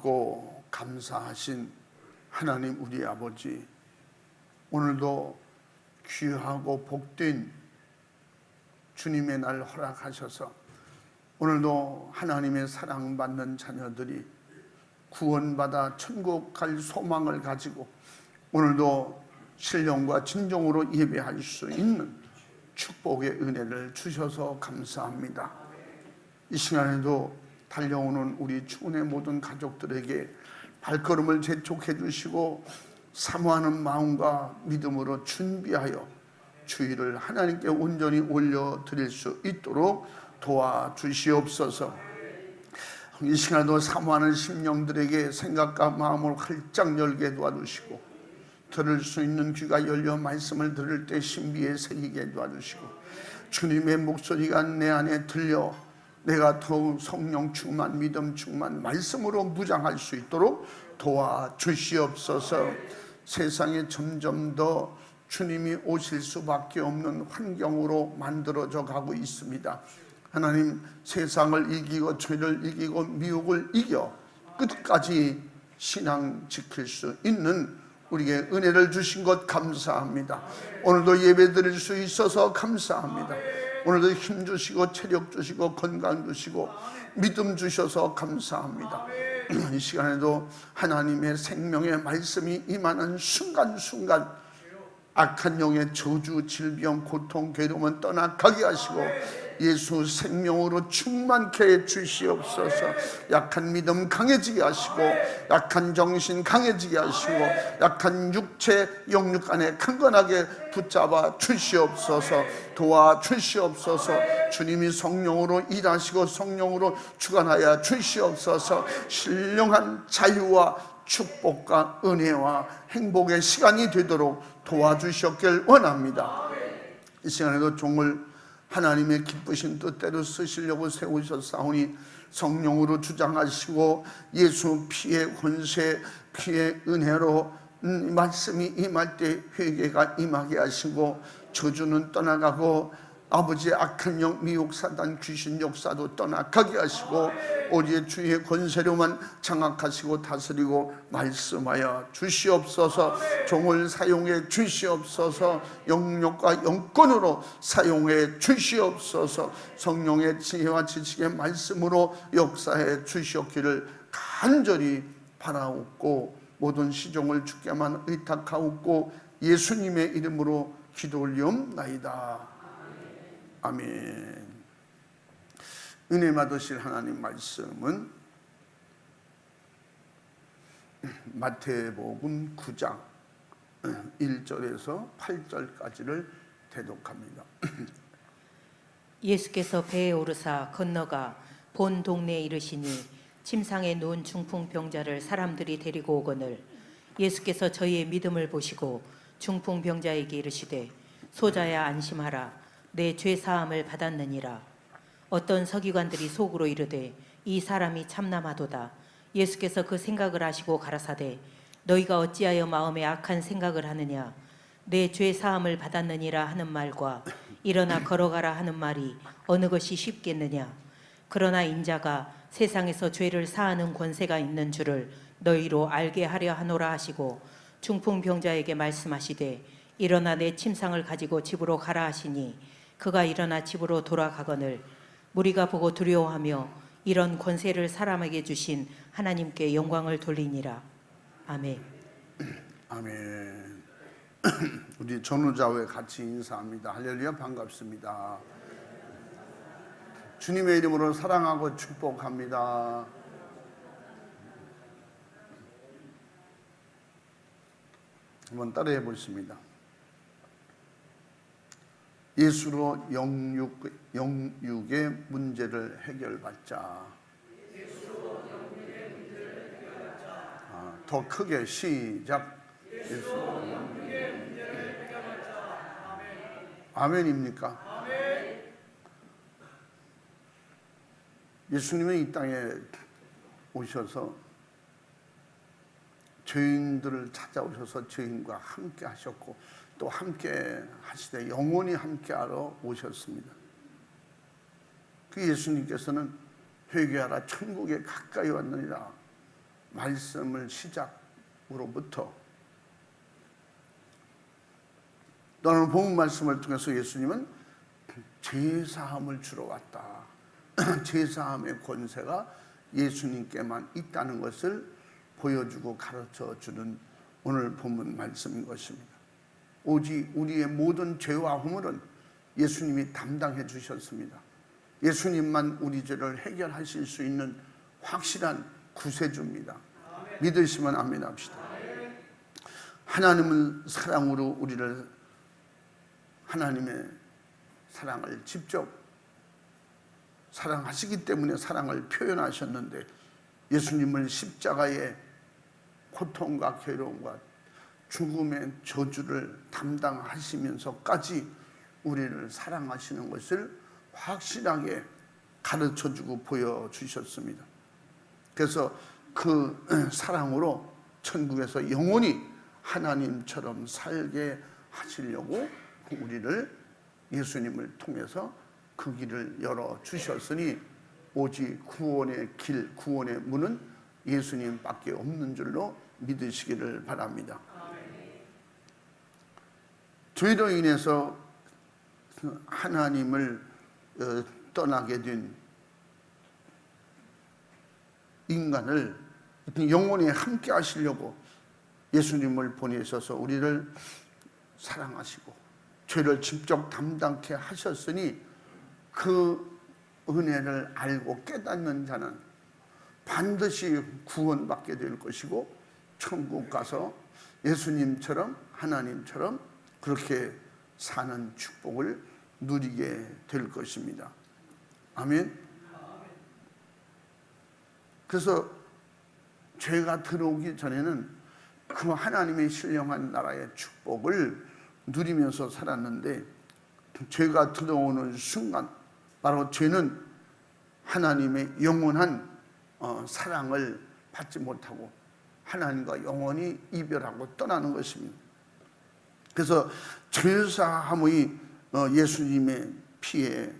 아름답고 감사하신 하나님 우리 아버지, 오늘도 귀하고 복된 주님의 날 허락하셔서 오늘도 하나님의 사랑받는 자녀들이 구원받아 천국 갈 소망을 가지고 오늘도 신령과 진정으로 예배할 수 있는 축복의 은혜를 주셔서 감사합니다. 이 시간에도 달려오는 우리 추운의 모든 가족들에게 발걸음을 재촉해 주시고 사모하는 마음과 믿음으로 준비하여 주의를 하나님께 온전히 올려드릴 수 있도록 도와주시옵소서. 이 시간에도 사모하는 심령들에게 생각과 마음을 활짝 열게 도와주시고 들을 수 있는 귀가 열려 말씀을 들을 때 신비에 새기게 도와주시고 주님의 목소리가 내 안에 들려 내가 더욱 성령 충만, 믿음 충만, 말씀으로 무장할 수 있도록 도와주시옵소서. 세상에 점점 더 주님이 오실 수밖에 없는 환경으로 만들어져 가고 있습니다. 하나님, 세상을 이기고 죄를 이기고 미혹을 이겨 끝까지 신앙 지킬 수 있는 우리에게 은혜를 주신 것 감사합니다. 오늘도 예배 드릴 수 있어서 감사합니다. 오늘도 힘 주시고 체력 주시고 건강 주시고 믿음 주셔서 감사합니다. 이 시간에도 하나님의 생명의 말씀이 임하는 순간순간 악한 영의 저주, 질병, 고통, 괴로움은 떠나가게 하시고 예수 생명으로 충만케 해 주시옵소서. 약한 믿음 강해지게 하시고 약한 정신 강해지게 하시고 약한 육체 영육 안에 강건하게 붙잡아 주시옵소서. 도와주시옵소서. 주님이 성령으로 일하시고 성령으로 주관하여 주시옵소서. 신령한 자유와 축복과 은혜와 행복의 시간이 되도록 도와주셨길 원합니다. 이 시간에도 종을 하나님의 기쁘신 뜻대로 쓰시려고 세우셨사오니 성령으로 주장하시고 예수 피의 권세, 피의 은혜로 말씀이 임할 때 회개가 임하게 하시고 저주는 떠나가고 아버지의 악한 영, 미혹, 사단, 귀신 역사도 떠나가게 하시고 오직 주의 권세로만 장악하시고 다스리고 말씀하여 주시옵소서. 종을 사용해 주시옵소서. 영역과 영권으로 사용해 주시옵소서. 성령의 지혜와 지식의 말씀으로 역사해 주시옵기를 간절히 바라옵고 모든 시종을 주께만 의탁하옵고 예수님의 이름으로 기도 올리옵나이다. 아멘. 은혜 받으실 하나님 말씀은 마태복음 9장 1절에서 8절까지를 대독합니다. 예수께서 배에 오르사 건너가 본 동네에 이르시니 침상에 누운 중풍병자를 사람들이 데리고 오거늘 예수께서 저희의 믿음을 보시고 중풍병자에게 이르시되 소자야 안심하라 내 죄 사함을 받았느니라. 어떤 서기관들이 속으로 이르되 이 사람이 참남하도다. 예수께서 그 생각을 아시고 가라사대 너희가 어찌하여 마음에 악한 생각을 하느냐. 내 죄 사함을 받았느니라 하는 말과 일어나 걸어가라 하는 말이 어느 것이 쉽겠느냐. 그러나 인자가 세상에서 죄를 사하는 권세가 있는 줄을 너희로 알게 하려 하노라 하시고 중풍병자에게 말씀하시되 일어나 내 침상을 가지고 집으로 가라 하시니 그가 일어나 집으로 돌아가거늘 무리가 보고 두려워하며 이런 권세를 사람에게 주신 하나님께 영광을 돌리니라. 아멘. 아멘. 우리 전우자회 같이 인사합니다. 할렐루야, 반갑습니다. 주님의 이름으로 사랑하고 축복합니다. 한번 따라해 보겠습니다. 예수로 영육의 문제를 해결받자. 더 크게 시작. 예수로 영육의 문제를 해결받자. 아멘입니까? 아멘. 예수님은 이 땅에 오셔서 죄인들을 찾아오셔서 죄인과 함께 하셨고 또 함께 하시되 영원히 함께하러 오셨습니다. 그 예수님께서는 회개하라 천국에 가까이 왔느니라 말씀을 시작으로부터 또는 본문 말씀을 통해서 예수님은 죄사함을 주러 왔다. 죄사함의 권세가 예수님께만 있다는 것을 보여주고 가르쳐주는 오늘 본문 말씀인 것입니다. 오직 우리의 모든 죄와 허물은 예수님이 담당해 주셨습니다. 예수님만 우리 죄를 해결하실 수 있는 확실한 구세주입니다. 믿으시면 아멘 합시다. 하나님은 사랑으로 우리를, 하나님의 사랑을 직접 사랑하시기 때문에 사랑을 표현하셨는데, 예수님을 십자가의 고통과 괴로움과 죽음의 저주를 담당하시면서까지 우리를 사랑하시는 것을 확실하게 가르쳐주고 보여주셨습니다. 그래서 그 사랑으로 천국에서 영원히 하나님처럼 살게 하시려고 우리를, 예수님을 통해서 그 길을 열어주셨으니 오직 구원의 길, 구원의 문은 예수님밖에 없는 줄로 믿으시기를 바랍니다. 죄로 인해서 하나님을 떠나게 된 인간을 영원히 함께 하시려고 예수님을 보내셔서 우리를 사랑하시고 죄를 직접 담당케 하셨으니, 그 은혜를 알고 깨닫는 자는 반드시 구원받게 될 것이고 천국 가서 예수님처럼, 하나님처럼 그렇게 사는 축복을 누리게 될 것입니다. 아멘. 그래서 죄가 들어오기 전에는 그 하나님의 신령한 나라의 축복을 누리면서 살았는데, 죄가 들어오는 순간 바로 죄는 하나님의 영원한 사랑을 받지 못하고 하나님과 영원히 이별하고 떠나는 것입니다. 그래서 죄사함의 예수님의 피의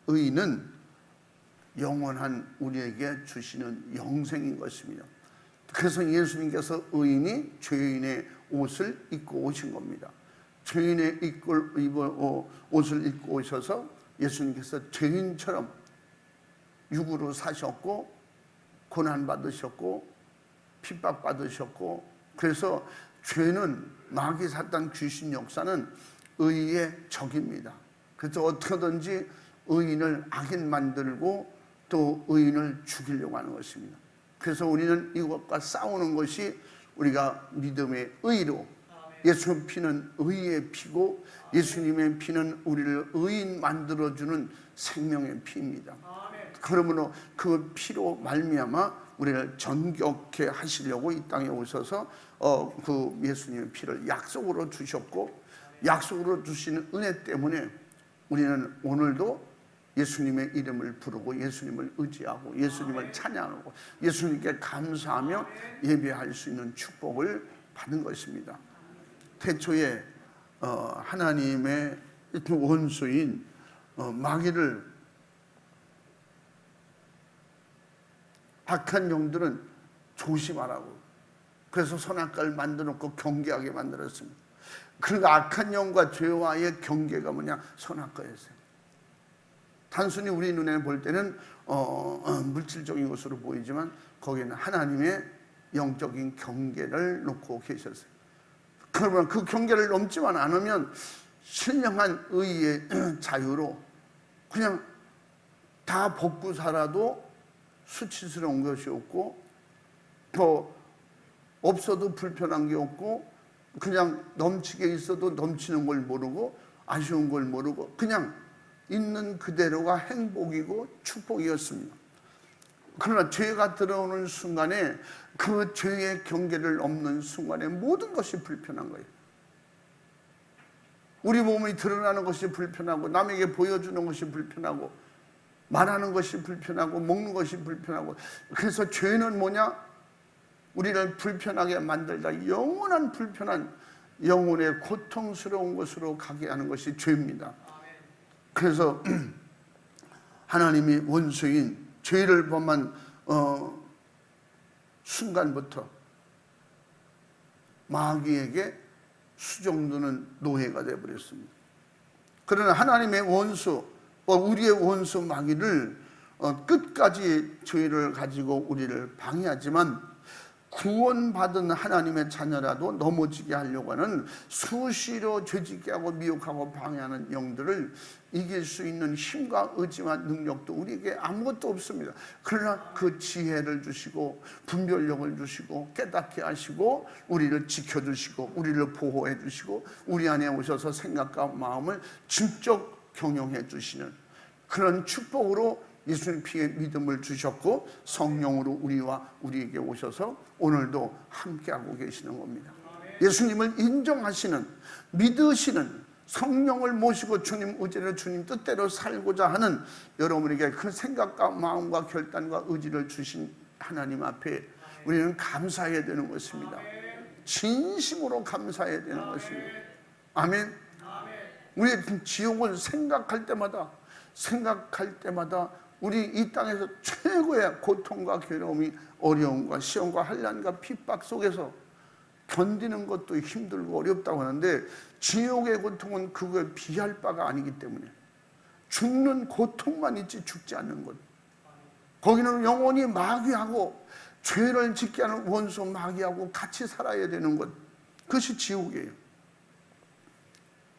의는 영원한 우리에게 주시는 영생인 것입니다. 그래서 예수님께서 의인이 죄인의 옷을 입고 오신 겁니다. 죄인의 옷을 입고 오셔서 예수님께서 죄인처럼 육으로 사셨고 고난받으셨고 핍박받으셨고, 그래서 죄는, 마귀 사탄 귀신 역사는 의의 적입니다. 그래서 어떻게든지 의인을 악인 만들고 또 의인을 죽이려고 하는 것입니다. 그래서 우리는 이것과 싸우는 것이 우리가 믿음의 의로, 예수님 피는 의의 피고 예수님의 피는 우리를 의인 만들어주는 생명의 피입니다. 그러므로 그 피로 말미암아 우리를 정결케 하시려고 이 땅에 오셔서 그 예수님의 피를 약속으로 주셨고, 약속으로 주시는 은혜 때문에 우리는 오늘도 예수님의 이름을 부르고 예수님을 의지하고 예수님을 찬양하고 예수님께 감사하며 예배할 수 있는 축복을 받은 것입니다. 태초에 하나님의 원수인 마귀를, 악한 영들은 조심하라고, 그래서 선악과를 만들어놓고 경계하게 만들었습니다. 그러니까 악한 영과 죄와의 경계가 뭐냐? 선악과였어요. 단순히 우리 눈에 볼 때는 물질적인 것으로 보이지만 거기에는 하나님의 영적인 경계를 놓고 계셨어요. 그러면 그 경계를 넘지만 않으면 신령한 의의 자유로 그냥 다 벗고 살아도 수치스러운 것이 없고, 더 없어도 불편한 게 없고, 그냥 넘치게 있어도 넘치는 걸 모르고 아쉬운 걸 모르고 그냥 있는 그대로가 행복이고 축복이었습니다. 그러나 죄가 들어오는 순간에 그 죄의 경계를 넘는 순간에 모든 것이 불편한 거예요. 우리 몸이 드러나는 것이 불편하고, 남에게 보여주는 것이 불편하고, 말하는 것이 불편하고, 먹는 것이 불편하고. 그래서 죄는 뭐냐? 우리를 불편하게 만들다 영원한 불편한, 영혼의 고통스러운 것으로 가게 하는 것이 죄입니다. 그래서 하나님이 원수인 죄를 범한 순간부터 마귀에게 수종드는 노예가 되어버렸습니다. 그러나 하나님의 원수, 우리의 원수 마귀를 끝까지 죄를 가지고 우리를 방해하지만 구원받은 하나님의 자녀라도 넘어지게 하려고 하는 수시로 죄짓게 하고 미혹하고 방해하는 영들을 이길 수 있는 힘과 의지와 능력도 우리에게 아무것도 없습니다. 그러나 그 지혜를 주시고 분별력을 주시고 깨닫게 하시고 우리를 지켜주시고 우리를 보호해 주시고 우리 안에 오셔서 생각과 마음을 직접 경영해 주시는 그런 축복으로 예수님 피에 믿음을 주셨고 성령으로 우리와 우리에게 오셔서 오늘도 함께하고 계시는 겁니다. 예수님을 인정하시는, 믿으시는, 성령을 모시고 주님 의지로 주님 뜻대로 살고자 하는 여러분에게 그 생각과 마음과 결단과 의지를 주신 하나님 앞에 우리는 감사해야 되는 것입니다. 진심으로 감사해야 되는 것입니다. 아멘. 우리 지옥을 생각할 때마다 우리 이 땅에서 최고의 고통과 괴로움이 어려움과 시험과 환난과 핍박 속에서 견디는 것도 힘들고 어렵다고 하는데 지옥의 고통은 그거에 비할 바가 아니기 때문에 죽는 고통만 있지 죽지 않는 것. 거기는 영원히 마귀하고 죄를 짓게 하는 원수 마귀하고 같이 살아야 되는 것. 그것이 지옥이에요.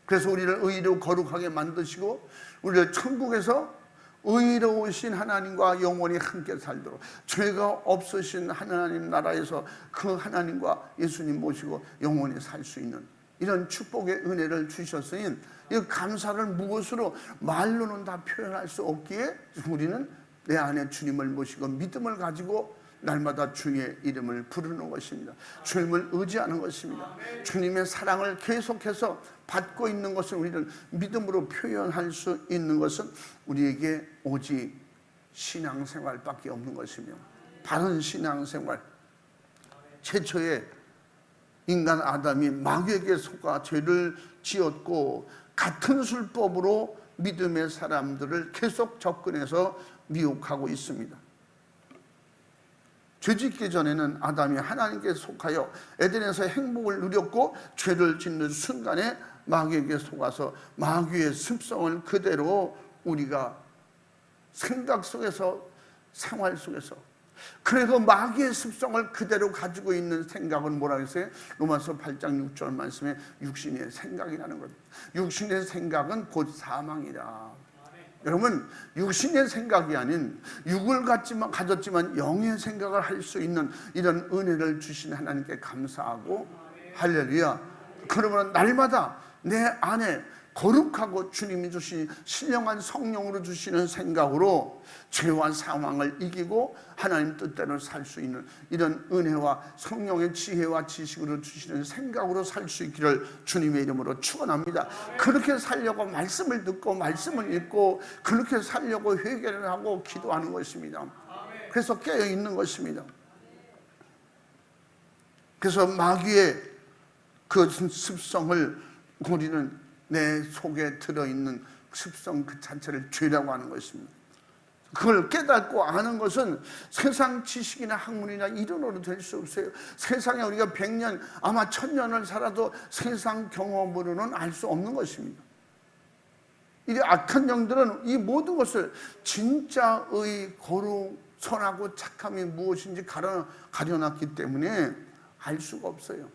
그래서 우리를 의로 거룩하게 만드시고 우리를 천국에서 의로우신 하나님과 영원히 함께 살도록 죄가 없으신 하나님 나라에서 그 하나님과 예수님 모시고 영원히 살 수 있는 이런 축복의 은혜를 주셨으니 이 감사를 무엇으로 말로는 다 표현할 수 없기에 우리는 내 안에 주님을 모시고 믿음을 가지고 날마다 주의 이름을 부르는 것입니다. 주님을 의지하는 것입니다. 주님의 사랑을 계속해서 받고 있는 것을 우리는 믿음으로 표현할 수 있는 것은 우리에게 오직 신앙생활밖에 없는 것이며 바른 신앙생활. 최초의 인간 아담이 마귀에게 속아 죄를 지었고 같은 술법으로 믿음의 사람들을 계속 접근해서 미혹하고 있습니다. 죄짓기 전에는 아담이 하나님께 속하여 에덴에서 행복을 누렸고 죄를 짓는 순간에 마귀에게 속아서 마귀의 습성을 그대로 우리가 생각 속에서 생활 속에서 그래서 마귀의 습성을 그대로 가지고 있는 생각은 뭐라고 했어요? 로마서 8장 6절 말씀에 육신의 생각이라는 겁니다. 육신의 생각은 곧 사망이라. 여러분 육신의 생각이 아닌 육을 가졌지만 영의 생각을 할 수 있는 이런 은혜를 주신 하나님께 감사하고 할렐루야. 그러면 날마다 내 안에 거룩하고 주님이 주신 신령한 성령으로 주시는 생각으로 죄와 사망을 이기고 하나님 뜻대로 살 수 있는 이런 은혜와 성령의 지혜와 지식으로 주시는 생각으로 살 수 있기를 주님의 이름으로 축원합니다. 그렇게 살려고 말씀을 듣고 말씀을 읽고 그렇게 살려고 회개를 하고 기도하는 것입니다. 그래서 깨어 있는 것입니다. 그래서 마귀의 그 습성을 우리는 내 속에 들어있는 습성 그 자체를 죄라고 하는 것입니다. 그걸 깨닫고 아는 것은 세상 지식이나 학문이나 이론으로 될 수 없어요. 세상에 우리가 100년 아마 1000년을 살아도 세상 경험으로는 알 수 없는 것입니다. 이 악한 영들은 이 모든 것을 진짜의 거룩, 선하고 착함이 무엇인지 가려놨기 때문에 알 수가 없어요.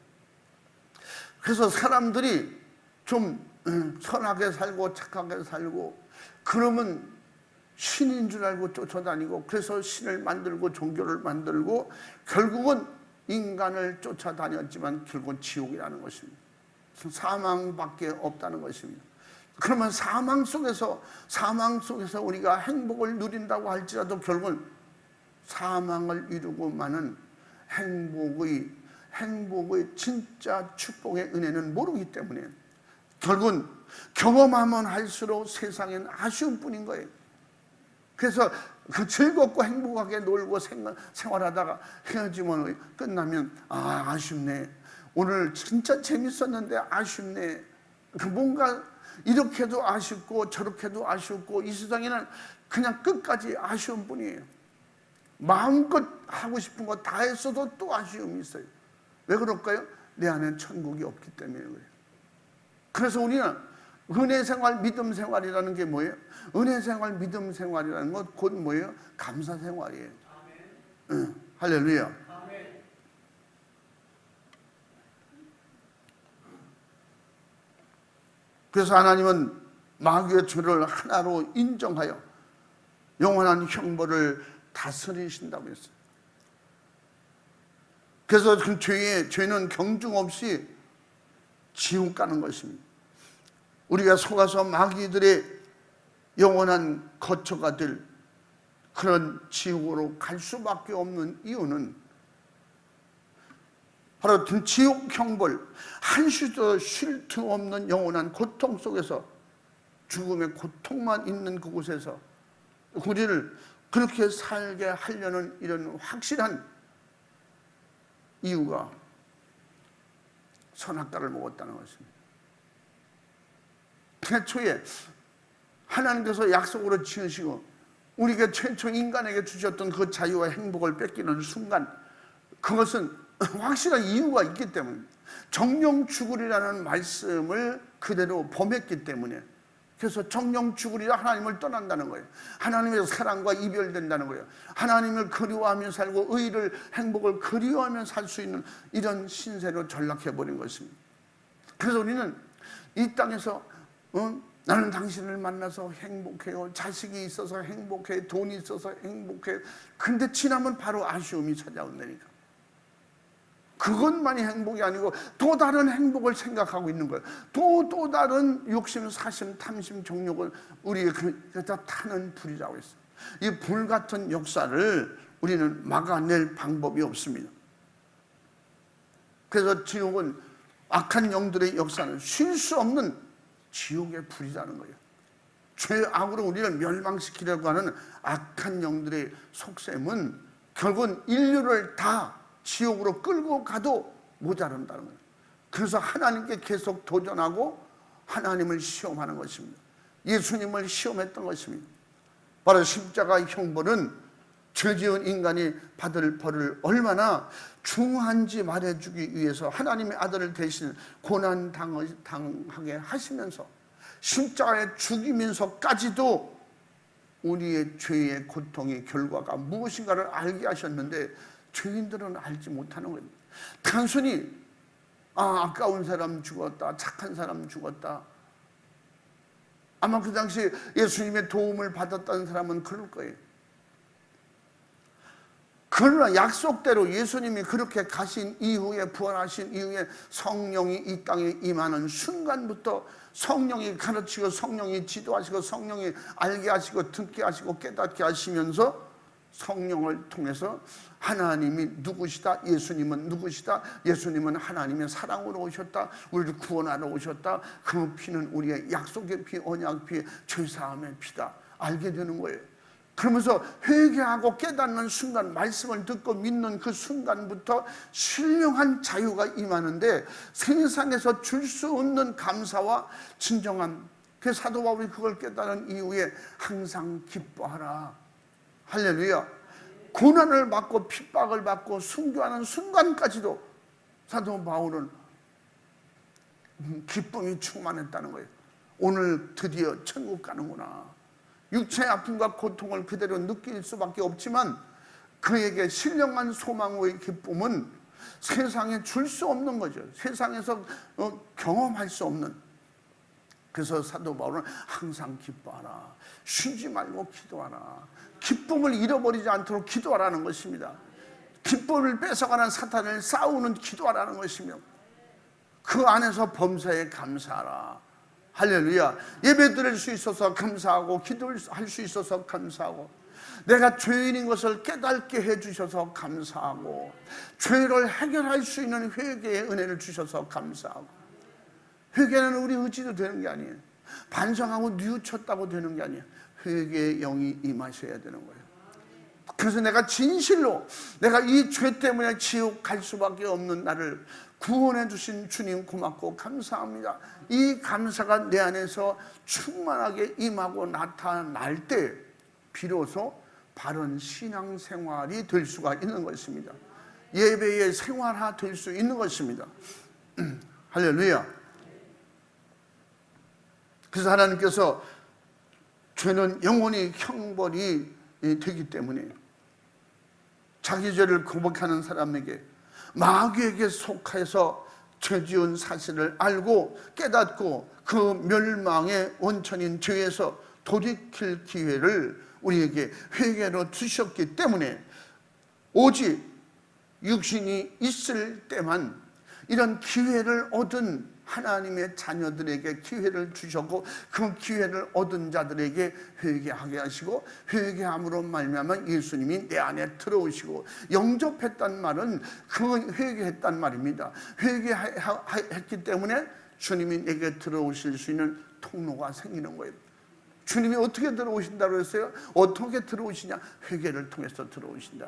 그래서 사람들이 좀 선하게 살고 착하게 살고 그러면 신인 줄 알고 쫓아다니고 그래서 신을 만들고 종교를 만들고 결국은 인간을 쫓아다녔지만 결국은 지옥이라는 것입니다. 사망밖에 없다는 것입니다. 그러면 사망 속에서 우리가 행복을 누린다고 할지라도 결국은 사망을 이루고 마는 행복의 진짜 축복의 은혜는 모르기 때문에 결국은 경험하면 할수록 세상엔 아쉬움 뿐인 거예요. 그래서 그 즐겁고 행복하게 놀고 생활하다가 헤어지면 끝나면 아쉽네. 오늘 진짜 재밌었는데 아쉽네. 뭔가 이렇게도 아쉽고 저렇게도 아쉽고 이 세상에는 그냥 끝까지 아쉬움 뿐이에요. 마음껏 하고 싶은 거 다 했어도 또 아쉬움이 있어요. 왜 그럴까요? 내 안에 천국이 없기 때문에 그래요. 그래서 우리는 은혜 생활, 믿음 생활이라는 게 뭐예요? 은혜 생활, 믿음 생활이라는 것 곧 뭐예요? 감사 생활이에요. 할렐루야. 그래서 하나님은 마귀의 죄를 하나로 인정하여 영원한 형벌을 다스리신다고 했어요. 그래서 그 죄는 경중 없이 지옥 가는 것입니다. 우리가 속아서 마귀들의 영원한 거처가 될 그런 지옥으로 갈 수밖에 없는 이유는 바로 지옥 형벌, 한시도 쉴 틈 없는 영원한 고통 속에서 죽음의 고통만 있는 그곳에서 우리를 그렇게 살게 하려는 이런 확실한 이유가 선악과를 먹었다는 것입니다. 태초에 하나님께서 약속으로 지으시고 우리에게 최초 인간에게 주셨던 그 자유와 행복을 뺏기는 순간, 그것은 확실한 이유가 있기 때문입니다. 정령 죽으리라는 말씀을 그대로 범했기 때문에, 그래서 정령 죽으리라 하나님을 떠난다는 거예요. 하나님의 사랑과 이별된다는 거예요. 하나님을 그리워하며 살고 의를, 행복을 그리워하며 살 수 있는 이런 신세로 전락해버린 것입니다. 그래서 우리는 이 땅에서 나는 당신을 만나서 행복해요, 자식이 있어서 행복해, 돈이 있어서 행복해. 근데 지나면 바로 아쉬움이 찾아온다니까. 그것만이 행복이 아니고 또 다른 행복을 생각하고 있는 거예요. 또 다른 욕심, 사심, 탐심, 정욕을 우리의 그다 타는 불이라고 했어요. 이 불 같은 역사를 우리는 막아낼 방법이 없습니다. 그래서 지옥은, 악한 영들의 역사는 쉴 수 없는 지옥의 불이라는 거예요. 죄악으로 우리를 멸망시키려고 하는 악한 영들의 속셈은 결국은 인류를 다 지옥으로 끌고 가도 모자란다는 거예요. 그래서 하나님께 계속 도전하고 하나님을 시험하는 것입니다. 예수님을 시험했던 것입니다. 바로 십자가 형벌은 죄지은 인간이 받을 벌을 얼마나 중한지 말해주기 위해서 하나님의 아들을 대신 고난 당하게 하시면서 십자가에 죽이면서까지도 우리의 죄의 고통의 결과가 무엇인가를 알게 하셨는데, 죄인들은 알지 못하는 겁니다. 단순히 아까운 사람 죽었다, 착한 사람 죽었다. 아마 그 당시 예수님의 도움을 받았다는 사람은 그럴 거예요. 그러나 약속대로 예수님이 그렇게 가신 이후에, 부활하신 이후에 성령이 이 땅에 임하는 순간부터 성령이 가르치고, 성령이 지도하시고, 성령이 알게 하시고, 듣게 하시고, 깨닫게 하시면서 성령을 통해서 하나님이 누구시다, 예수님은 누구시다, 예수님은 하나님의 사랑으로 오셨다, 우리를 구원하러 오셨다, 그 피는 우리의 약속의 피, 언약 피, 죄사함의 피다 알게 되는 거예요. 그러면서 회개하고 깨닫는 순간, 말씀을 듣고 믿는 그 순간부터 신령한 자유가 임하는데, 세상에서 줄 수 없는 감사와 진정한, 그 사도 바울이 그걸 깨달은 이후에 항상 기뻐하라. 할렐루야. 고난을 받고 핍박을 받고 순교하는 순간까지도 사도 바울은 기쁨이 충만했다는 거예요. 오늘 드디어 천국 가는구나. 육체의 아픔과 고통을 그대로 느낄 수밖에 없지만 그에게 신령한 소망의 기쁨은 세상에 줄 수 없는 거죠. 세상에서 경험할 수 없는. 그래서 사도 바울은 항상 기뻐하라, 쉬지 말고 기도하라, 기쁨을 잃어버리지 않도록 기도하라는 것입니다. 기쁨을 뺏어가는 사탄을 싸우는 기도하라는 것이며, 그 안에서 범사에 감사하라. 할렐루야. 예배 드릴 수 있어서 감사하고, 기도할 수 있어서 감사하고, 내가 죄인인 것을 깨닫게 해주셔서 감사하고, 죄를 해결할 수 있는 회개의 은혜를 주셔서 감사하고. 회개는 우리 의지도 되는 게 아니에요. 반성하고 뉘우쳤다고 되는 게 아니에요. 회개의 영이 임하셔야 되는 거예요. 그래서 내가 진실로 내가 이 죄 때문에 지옥 갈 수밖에 없는 나를 구원해 주신 주님 고맙고 감사합니다. 이 감사가 내 안에서 충만하게 임하고 나타날 때 비로소 바른 신앙생활이 될 수가 있는 것입니다. 예배의 생활화 될 수 있는 것입니다. 할렐루야. 그래서 하나님께서 죄는 영원히 형벌이 되기 때문에 자기 죄를 고백하는 사람에게, 마귀에게 속해서 죄 지은 사실을 알고 깨닫고 그 멸망의 원천인 죄에서 돌이킬 기회를 우리에게 회개로 주셨기 때문에 오직 육신이 있을 때만 이런 기회를 얻은 하나님의 자녀들에게 기회를 주셨고, 그 기회를 얻은 자들에게 회개하게 하시고, 회개함으로 말미암아 예수님이 내 안에 들어오시고, 영접했단 말은 그 회개했단 말입니다. 회개했기 때문에 주님이 내게 들어오실 수 있는 통로가 생기는 거예요. 주님이 어떻게 들어오신다고 했어요? 어떻게 들어오시냐? 회개를 통해서 들어오신다.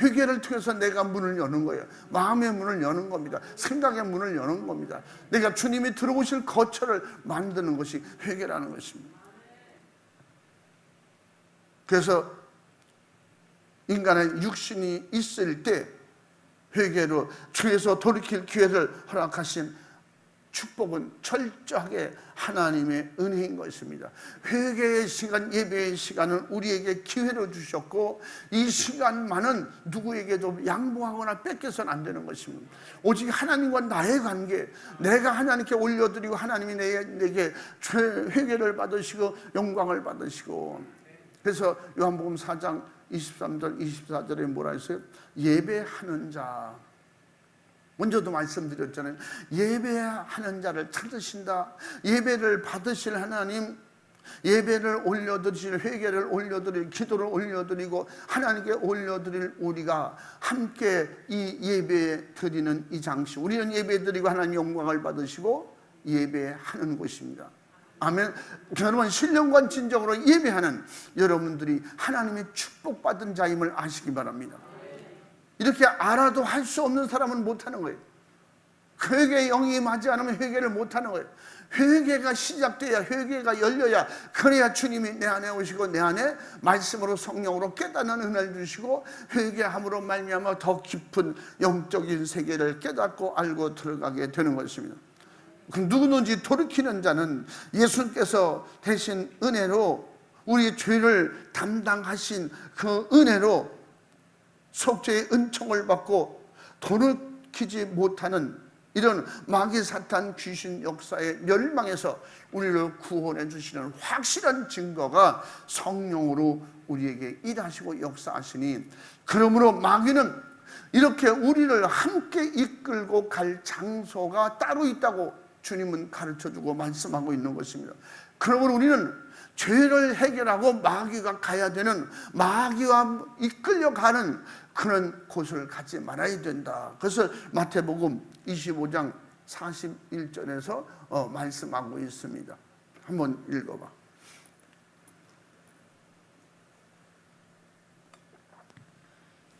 회개를 통해서 내가 문을 여는 거예요. 마음의 문을 여는 겁니다. 생각의 문을 여는 겁니다. 내가 주님이 들어오실 거처를 만드는 것이 회개라는 것입니다. 그래서 인간의 육신이 있을 때 회개로 죄에서 돌이킬 기회를 허락하신 축복은 철저하게 하나님의 은혜인 것입니다. 회개의 시간, 예배의 시간은 우리에게 기회로 주셨고, 이 시간만은 누구에게도 양보하거나 뺏겨서는 안 되는 것입니다. 오직 하나님과 나의 관계, 내가 하나님께 올려드리고 하나님이 내게 회개를 받으시고 영광을 받으시고. 그래서 요한복음 4장 23절 24절에 뭐라 했어요? 예배하는 자, 먼저도 말씀드렸잖아요. 예배하는 자를 찾으신다. 예배를 받으실 하나님, 예배를 올려드리실, 회개를 올려드릴, 기도를 올려드리고 하나님께 올려드릴 우리가 함께 이 예배 드리는 이 장식, 우리는 예배 드리고 하나님 영광을 받으시고 예배하는 곳입니다. 아멘. 여러분, 신령과 진정으로 예배하는 여러분들이 하나님의 축복받은 자임을 아시기 바랍니다. 이렇게 알아도 할 수 없는 사람은 못하는 거예요. 회개의 영이 임하지 않으면 회개를 못하는 거예요. 회개가 시작돼야, 회개가 열려야, 그래야 주님이 내 안에 오시고 내 안에 말씀으로 성령으로 깨닫는 은혜를 주시고, 회개함으로 말미암아 더 깊은 영적인 세계를 깨닫고 알고 들어가게 되는 것입니다. 누구든지 돌이키는 자는 예수님께서 대신 은혜로 우리 죄를 담당하신 그 은혜로 속죄의 은총을 받고 돌이키지 못하는 이런 마귀 사탄 귀신 역사의 멸망에서 우리를 구원해 주시는 확실한 증거가 성령으로 우리에게 일하시고 역사하시니, 그러므로 마귀는 이렇게 우리를 함께 이끌고 갈 장소가 따로 있다고 주님은 가르쳐주고 말씀하고 있는 것입니다. 그러므로 우리는 죄를 해결하고 마귀가 가야 되는, 마귀와 이끌려가는 그런 곳을 가지 말아야 된다. 그래서 마태복음 25장 41절에서 말씀하고 있습니다. 한번 읽어봐.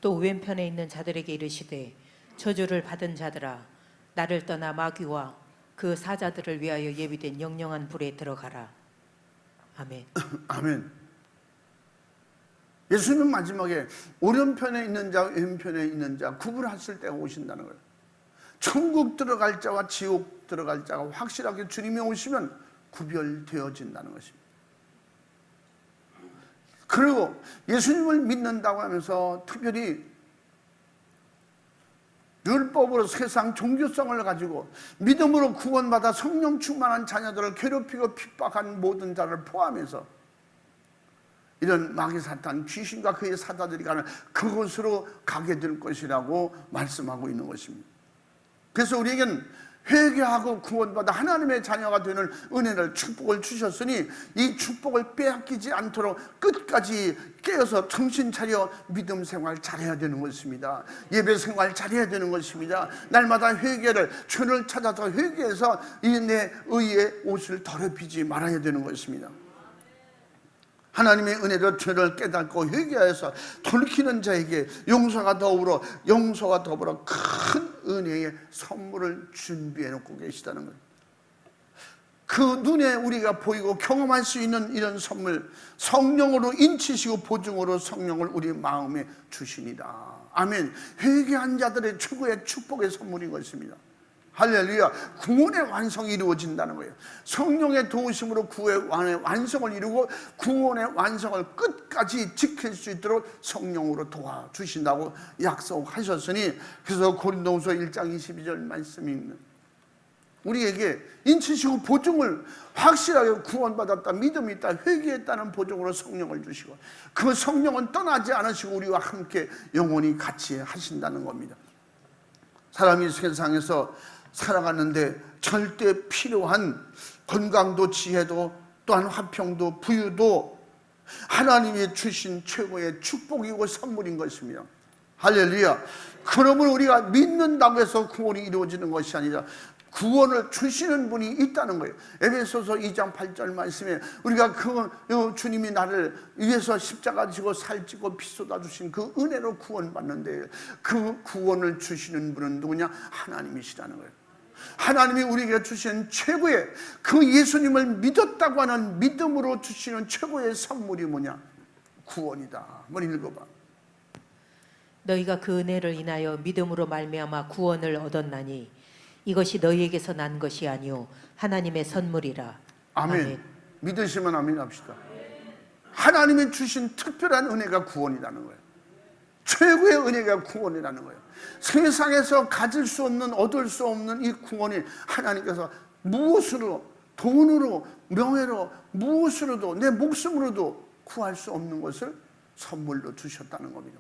또 왼편에 있는 자들에게 이르시되, 저주를 받은 자들아, 나를 떠나 마귀와 그 사자들을 위하여 예비된 영영한 불에 들어가라. 아멘. 아멘. 예수님은 마지막에 오른편에 있는 자, 왼편에 있는 자 구분하실 때가 오신다는 거예요. 천국 들어갈 자와 지옥 들어갈 자가 확실하게 주님이 오시면 구별되어진다는 것입니다. 그리고 예수님을 믿는다고 하면서 특별히 율법으로 세상 종교성을 가지고 믿음으로 구원받아 성령 충만한 자녀들을 괴롭히고 핍박한 모든 자를 포함해서 이런 마귀 사탄 귀신과 그의 사자들이 가는 그곳으로 가게 될 것이라고 말씀하고 있는 것입니다. 그래서 우리에겐 회개하고 구원받아 하나님의 자녀가 되는 은혜를, 축복을 주셨으니 이 축복을 빼앗기지 않도록 끝까지 깨어서 정신 차려 믿음 생활 잘해야 되는 것입니다. 예배 생활 잘해야 되는 것입니다. 날마다 회개를, 죄를 찾아서 회개해서 이 내 의의 옷을 더럽히지 말아야 되는 것입니다. 하나님의 은혜로 죄를 깨닫고 회개해서 돌이키는 자에게 용서가 더불어 큰 은혜의 선물을 준비해 놓고 계시다는 거예요. 그 눈에 우리가 보이고 경험할 수 있는 이런 선물, 성령으로 인치시고 보증으로 성령을 우리 마음에 주시니다. 아멘. 회개한 자들의 최고의 축복의 선물인 것입니다. 할렐루야. 구원의 완성이 이루어진다는 거예요. 성령의 도우심으로 구원의 완성을 이루고 구원의 완성을 끝까지 지킬 수 있도록 성령으로 도와주신다고 약속하셨으니, 그래서 고린도후서 1장 22절 말씀입니다. 우리에게 인치시고 보증을, 확실하게 구원받았다, 믿음이 있다, 회개했다는 보증으로 성령을 주시고, 그 성령은 떠나지 않으시고 우리와 함께 영원히 같이 하신다는 겁니다. 사람이 세상에서 살아가는데 절대 필요한 건강도 지혜도 또한 화평도 부유도 하나님이 주신 최고의 축복이고 선물인 것입니다. 할렐루야. 그러므로 우리가 믿는다고 해서 구원이 이루어지는 것이 아니라 구원을 주시는 분이 있다는 거예요. 에베소서 2장 8절 말씀에 우리가 주님이 나를 위해서 십자가 지고 살찌고 피 쏟아 주신 그 은혜로 구원받는데, 그 구원을 주시는 분은 누구냐? 하나님이시라는 거예요. 하나님이 우리에게 주신 최고의, 그 예수님을 믿었다고 하는 믿음으로 주시는 최고의 선물이 뭐냐? 구원이다. 한번 읽어봐. 너희가 그 은혜를 인하여 믿음으로 말미암아 구원을 얻었나니 이것이 너희에게서 난 것이 아니요 하나님의 선물이라. 아멘. 아멘. 믿으시면 아멘 합시다. 하나님이 주신 특별한 은혜가 구원이라는 거예요. 최고의 은혜가 구원이라는 거예요. 세상에서 가질 수 없는, 얻을 수 없는 이 구원이 하나님께서 무엇으로, 돈으로, 명예로, 무엇으로도, 내 목숨으로도 구할 수 없는 것을 선물로 주셨다는 겁니다.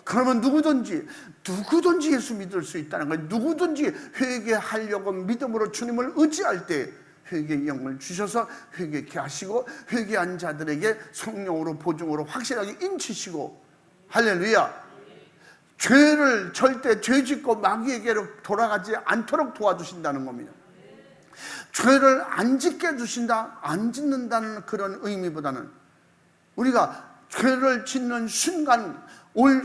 그러면 누구든지 예수 믿을 수 있다는 거예요. 누구든지 회개하려고 믿음으로 주님을 의지할 때 회개의 영을 주셔서 회개케 하시고, 회개한 자들에게 성령으로 보증으로 확실하게 인치시고, 할렐루야, 죄를 절대 죄짓고 마귀에게로 돌아가지 않도록 도와주신다는 겁니다. 죄를 안 짓게 해주신다, 안 짓는다는 그런 의미보다는 우리가 죄를 짓는 순간,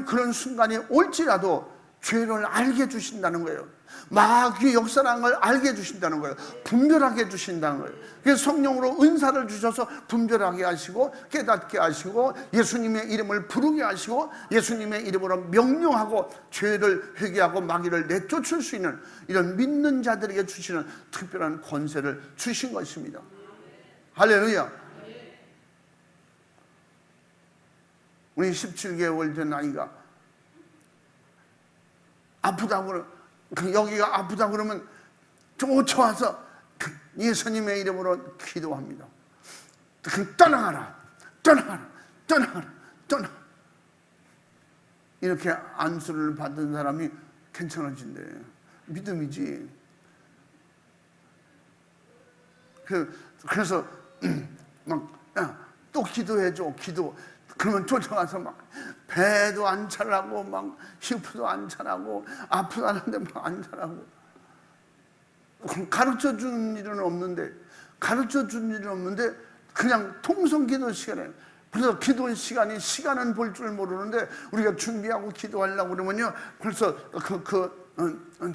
그런 순간이 올지라도 죄를 알게 해주신다는 거예요. 마귀의 역사라는 걸 알게 해주신다는 거예요. 분별하게 해주신다는 거예요. 그래서 성령으로 은사를 주셔서 분별하게 하시고 깨닫게 하시고 예수님의 이름을 부르게 하시고 예수님의 이름으로 명령하고 죄를 회개하고 마귀를 내쫓을 수 있는 이런 믿는 자들에게 주시는 특별한 권세를 주신 것입니다. 할렐루야. 우리 17개월 된 아이가 아프다고, 여기가 아프다 그러면 쫓아와서 예수님의 이름으로 기도합니다. 떠나가라, 떠나가라, 떠나가라, 떠나가라. 이렇게 안수를 받은 사람이 괜찮아진대. 믿음이지. 그래서 또 기도해줘, 기도. 그러면 쫓아가서 막 배도 안 차라고, 막 히프도 안 차라고, 아프다는데 막 안 차라고. 가르쳐 주는 일은 없는데, 그냥 통성 기도 시간에, 그래서 기도 시간은 볼 줄 모르는데 우리가 준비하고 기도하려고 그러면요, 벌써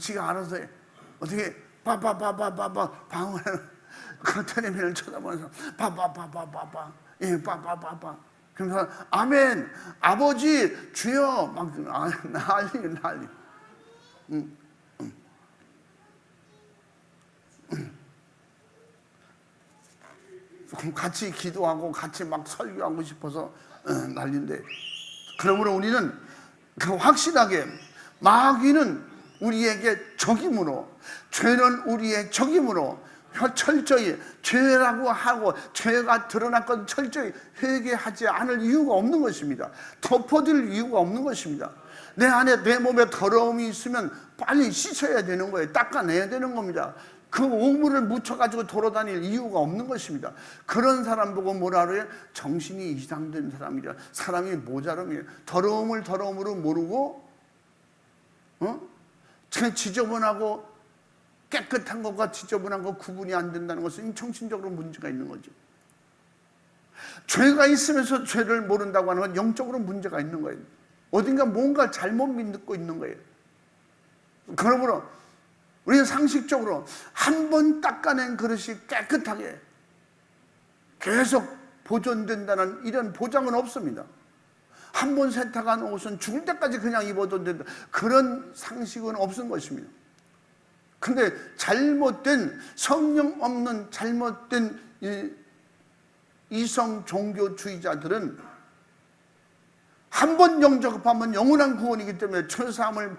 지가 알아서 해. 어떻게 방을 그 텔레비전을 쳐다보면서 예, 그러면서 아멘, 아버지, 주여, 막 난리. 같이 기도하고 같이 막 설교하고 싶어서 난리인데, 그러므로 우리는 확실하게 마귀는 우리에게 적임으로, 죄는 우리의 적임으로 철저히 죄라고 하고 죄가 드러났건 철저히 회개하지 않을 이유가 없는 것입니다. 덮어둘 이유가 없는 것입니다. 내 안에, 내 몸에 더러움이 있으면 빨리 씻어야 되는 거예요. 닦아내야 되는 겁니다. 그 오물을 묻혀가지고 돌아다닐 이유가 없는 것입니다. 그런 사람 보고 뭐라 그래요? 정신이 이상된 사람이라, 사람이 모자름이에요. 더러움을 더러움으로 모르고 지저분하고 깨끗한 것과 지저분한 것 구분이 안 된다는 것은 정신적으로 문제가 있는 거죠. 죄가 있으면서 죄를 모른다고 하는 건 영적으로 문제가 있는 거예요. 어딘가 뭔가 잘못 믿고 있는 거예요. 그러므로 우리는 상식적으로 한 번 닦아낸 그릇이 깨끗하게 계속 보존된다는 이런 보장은 없습니다. 한 번 세탁한 옷은 죽을 때까지 그냥 입어도 된다, 그런 상식은 없은 것입니다. 근데 잘못된, 성령 없는 잘못된 이성 종교주의자들은 한 번 영접하면 영원한 구원이기 때문에, 죄사함을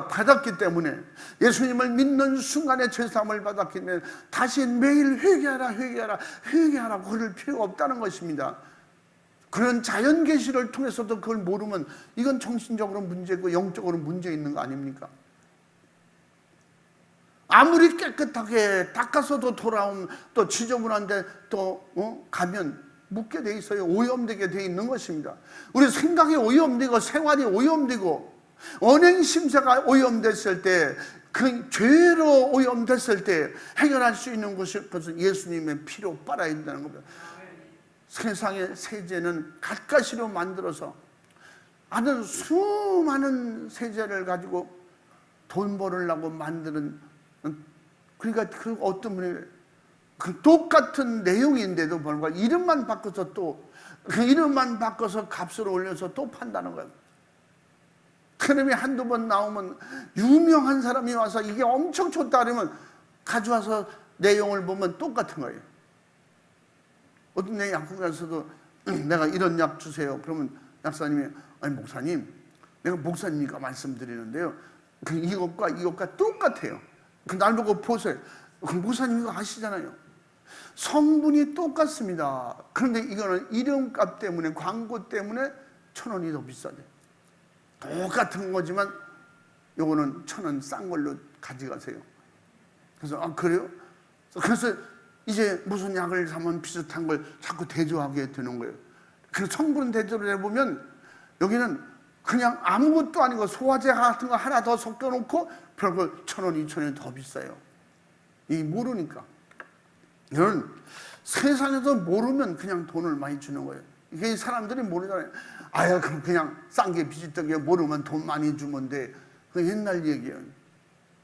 받았기 때문에, 예수님을 믿는 순간에 죄사함을 받았기 때문에 다시 매일 회개하라 회개하라 회개하라 그럴 필요가 없다는 것입니다. 그런 자연 계시를 통해서도 그걸 모르면 이건 정신적으로 문제고 영적으로 문제 있는 거 아닙니까? 아무리 깨끗하게 닦아서도 돌아온, 또 지저분한데 또 가면 묻게 돼 있어요. 오염되게 돼 있는 것입니다. 우리 생각이 오염되고 생활이 오염되고 언행 심사가 오염됐을 때, 그 죄로 오염됐을 때 해결할 수 있는 것은 예수님의 피로 빨아야 된다는 겁니다. 세상의 세제는 갓가시로 만들어서 아주 수많은 세제를 가지고 돈 벌으려고 만드는, 그러니까 그 어떤 분이 그 똑같은 내용인데도 불구하고 이름만 바꿔서 또 그 이름만 바꿔서 값을 올려서 또 판다는 거예요. 그놈이 한두 번 나오면 유명한 사람이 와서 이게 엄청 좋다 그러면 가져와서 내용을 보면 똑같은 거예요. 어떤 내 약국에서도 내가 이런 약 주세요. 그러면 약사님이, 아니 목사님, 내가 목사님이니까 말씀드리는데요, 이것과 똑같아요. 날 보고 보세요. 목사님 이거 아시잖아요. 성분이 똑같습니다. 그런데 이거는 이름값 때문에, 광고 때문에 1,000원이 더 비싸죠. 똑같은 거지만 요거는 1,000원 싼 걸로 가져가세요. 그래서 아 그래요? 그래서 이제 무슨 약을 사면 비슷한 걸 자꾸 대조하게 되는 거예요. 그래서 성분 대조를 해보면 여기는 그냥 아무것도 아니고 소화제 같은 거 하나 더 섞어놓고 별거 1,000원, 2,000원이 더 비싸요. 이 모르니까. 이런 세상에서 모르면 그냥 돈을 많이 주는 거예요. 이게 사람들이 모르잖아요. 아야 그냥 싼 게 비슷한 게 모르면 돈 많이 주면 돼. 그 옛날 얘기예요.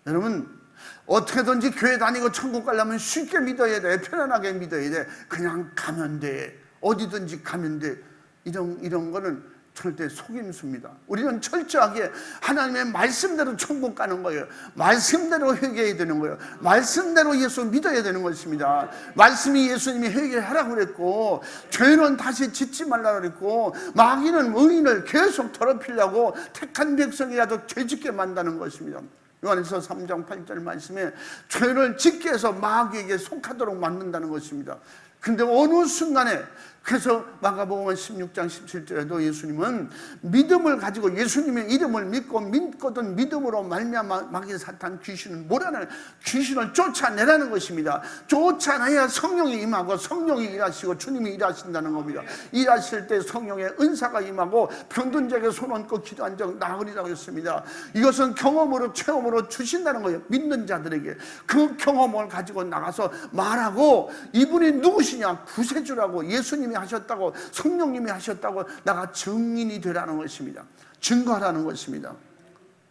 여러분 어떻게든지 교회 다니고 천국 가려면 쉽게 믿어야 돼. 편안하게 믿어야 돼. 그냥 가면 돼. 어디든지 가면 돼. 이런 거는 절대 속임수입니다. 우리는 철저하게 하나님의 말씀대로 천국 가는 거예요. 말씀대로 회개해야 되는 거예요. 말씀대로 예수 믿어야 되는 것입니다. 말씀이 예수님이 회개하라고 그랬고, 죄는 다시 짓지 말라고 그랬고, 마귀는 의인을 계속 더럽히려고 택한 백성이라도 죄 짓게 만드는 것입니다. 요한에서 3장 8절 말씀에 죄를 짓게 해서 마귀에게 속하도록 만든다는 것입니다. 근데 어느 순간에, 그래서 마가복음 16장 17절에도 예수님은 믿음을 가지고 예수님의 이름을 믿거든 믿음으로 말미암아 마귀 사탄 귀신을 몰아내는, 귀신을 쫓아내라는 것입니다. 쫓아내야 성령이 임하고, 성령이 일하시고 주님이 일하신다는 겁니다. 일하실 때 성령의 은사가 임하고 병든 자에게 손 얹고 기도한 적 나으리라고 했습니다. 이것은 경험으로, 체험으로 주신다는 거예요. 믿는 자들에게 그 경험을 가지고 나가서 말하고, 이분이 누구시냐, 구세주라고, 예수님이 하셨다고, 성령님이 하셨다고 나가 증인이 되라는 것입니다. 증거하라는 것입니다.